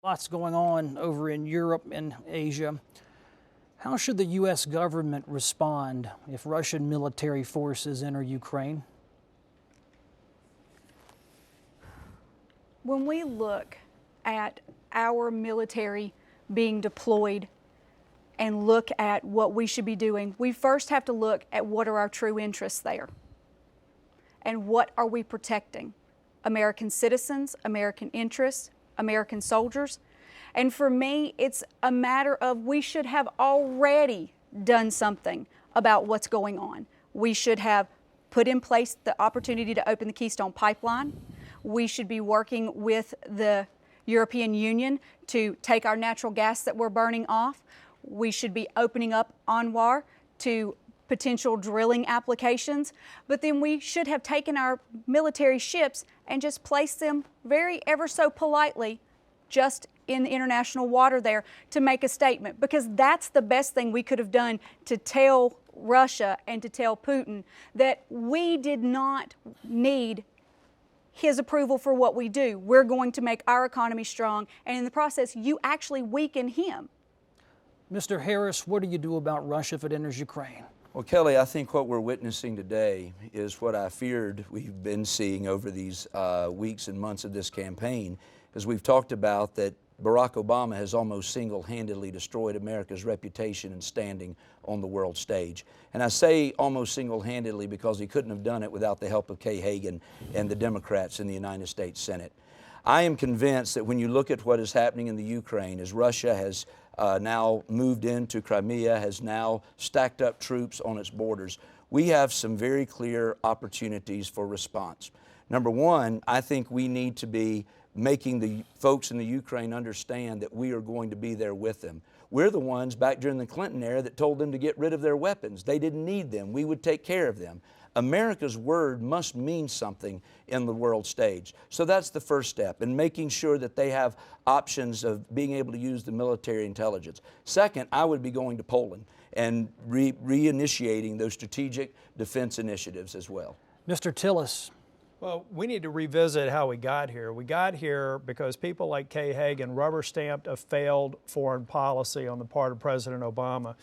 Lots going on over in Europe and Asia. How should the U.S. government respond if Russian military forces enter Ukraine? When we look at our military being deployed and look at what we should be doing, we first have to look at what are our true interests there. And what are we protecting? American citizens, American interests, American soldiers. And for me, it's a matter of we should have already done something about what's going on. We should have put in place the opportunity to open the Keystone Pipeline. We should be working with the European Union to take our natural gas that we're burning off. We should be opening up ANWR to potential drilling applications, but then we should have taken our military ships and just placed them ever so politely just in the international water there to make a statement, because that's the best thing we could have done to tell Russia and to tell Putin that we did not need his approval for what we do. We're going to make our economy strong, and in the process, you actually weaken him. Mr. Harris, what do you do about Russia if it enters Ukraine? Well, Kelly, I think what we're witnessing today is what I feared we've been seeing over these weeks and months of this campaign, as we've talked about that Barack Obama has almost single-handedly destroyed America's reputation and standing on the world stage. And I say almost single-handedly because he couldn't have done it without the help of Kay Hagan and the Democrats in the United States Senate. I am convinced that when you look at what is happening in the Ukraine, as Russia has now moved into Crimea, has now stacked up troops on its borders, we have some very clear opportunities for response. Number one, I think we need to be making the folks in the Ukraine understand that we are going to be there with them. We're the ones back during the Clinton era that told them to get rid of their weapons. They didn't need them. We would take care of them. America's word must mean something in the world stage. So that's the first step, in making sure that they have options of being able to use the military intelligence. Second, I would be going to Poland and reinitiating those strategic defense initiatives as well. Mr. Tillis. Well, we need to revisit how we got here. We got here because people like Kay Hagan rubber-stamped a failed foreign policy on the part of President Obama.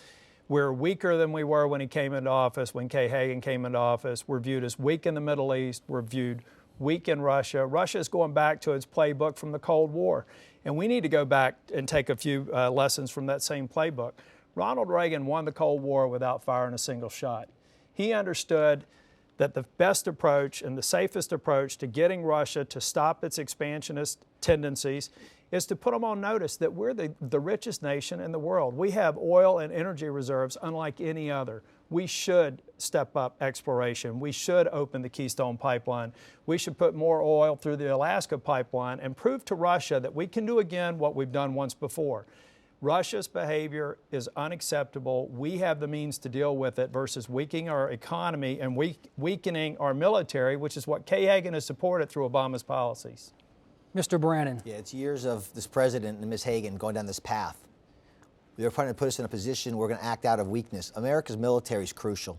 We're weaker than we were when he came into office, when Kay Hagan came into office. We're viewed as weak in the Middle East. We're viewed weak in Russia. Russia is going back to its playbook from the Cold War. And we need to go back and take a few lessons from that same playbook. Ronald Reagan won the Cold War without firing a single shot. He understood that the best approach and the safest approach to getting Russia to stop its expansionist tendencies is to put them on notice that we're the richest nation in the world. We have oil and energy reserves unlike any other. We should step up exploration. We should open the Keystone Pipeline. We should put more oil through the Alaska Pipeline and prove to Russia that we can do again what we've done once before. Russia's behavior is unacceptable. We have the means to deal with it versus weakening our economy and weakening our military, which is what Kay Hagan has supported through Obama's policies. Mr. Brannon. Yeah, it's years of this president and Ms. Hagan going down this path. They're trying to put us in a position where we're going to act out of weakness. America's military is crucial.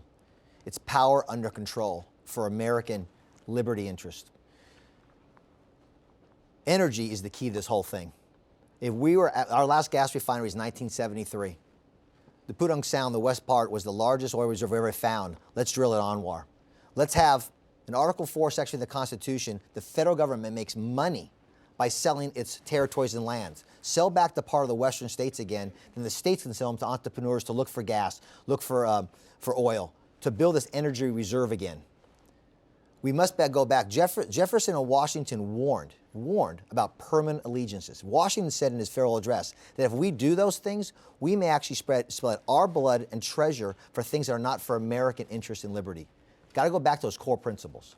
It's power under control for American liberty interest. Energy is the key to this whole thing. If we were at our last gas refinery is 1973. The Pudong Sound, the west part, was the largest oil reserve ever found. Let's drill it on ANWR. Let's have in Article 4, section of the Constitution, the federal government makes money by selling its territories and lands. Sell back the part of the western states again, then the states can sell them to entrepreneurs to look for gas, look for oil, to build this energy reserve again. We must go back. Jefferson and Washington warned about permanent allegiances. Washington said in his farewell address that if we do those things, we may actually spill our blood and treasure for things that are not for American interest and liberty. Got to go back to those core principles.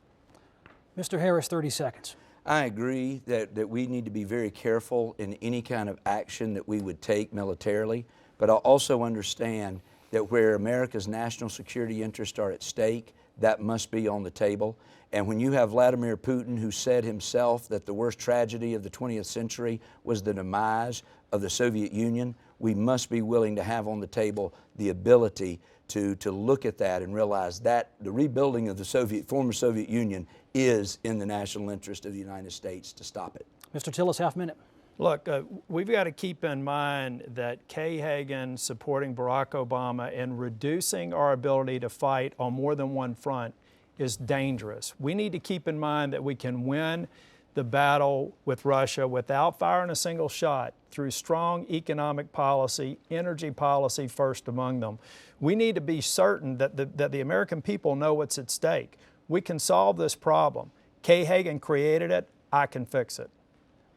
Mr. Harris, 30 seconds. I agree that we need to be very careful in any kind of action that we would take militarily, but I also understand that where America's national security interests are at stake, that must be on the table. And when you have Vladimir Putin, who said himself that the worst tragedy of the 20th century was the demise of the Soviet Union, we must be willing to have on the table the ability to look at that and realize that the rebuilding of the former Soviet Union is in the national interest of the United States to stop it. Mr. Tillis, half minute. Look, we've got to keep in mind that Kay Hagan supporting Barack Obama and reducing our ability to fight on more than one front is dangerous. We need to keep in mind that we can win the battle with Russia without firing a single shot through strong economic policy, energy policy first among them. We need to be certain that the American people know what's at stake. We can solve this problem. Kay Hagan created it. I can fix it.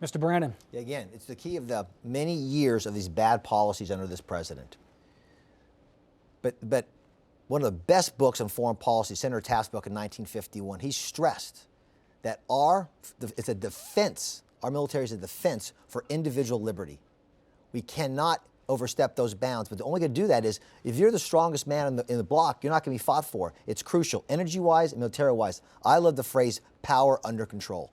Mr. Brannon. Again, it's the key of the many years of these bad policies under this president. But one of the best books on foreign policy, Senator Taft's book in 1951, he stressed that it's a defense, our military is a defense for individual liberty. We cannot overstep those bounds, but the only way to do that is if you're the strongest man in the block, you're not going to be fought for. It's crucial, energy-wise and military-wise. I love the phrase power under control.